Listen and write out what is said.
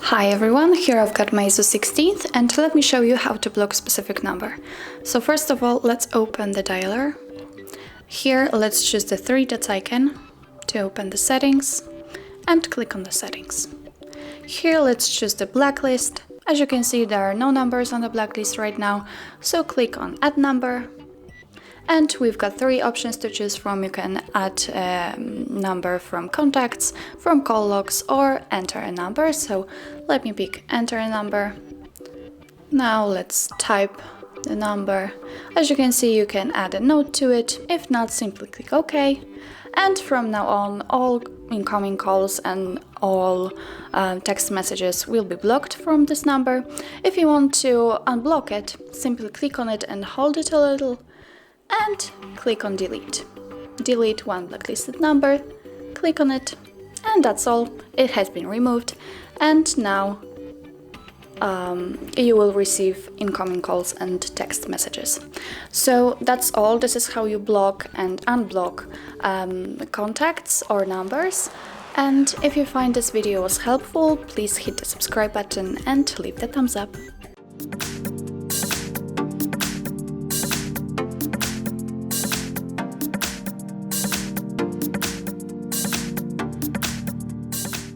Hi everyone, here I've got MEIZU 16th and let me show you how to block a specific number. So first of all, let's open the dialer. Here let's choose the three dots icon to open the settings and click on the settings. Here let's choose the blacklist. As you can see, there are no numbers on the blacklist right now, so click on add number. And we've got three options to choose from. You can add a number from contacts, from call logs, or enter a number. So let me pick enter a number. Now let's type the number. As you can see, you can add a note to it. If not, simply click OK. And from now on, all incoming calls and all text messages will be blocked from this number. If you want to unblock it, simply click on it and hold it a little. And click on delete. Delete one blacklisted number, click on it, and that's all. It has been removed, and now you will receive incoming calls and text messages. So that's all. This is how you block and unblock contacts or numbers. And if you find this video was helpful, please hit the subscribe button and leave the thumbs up.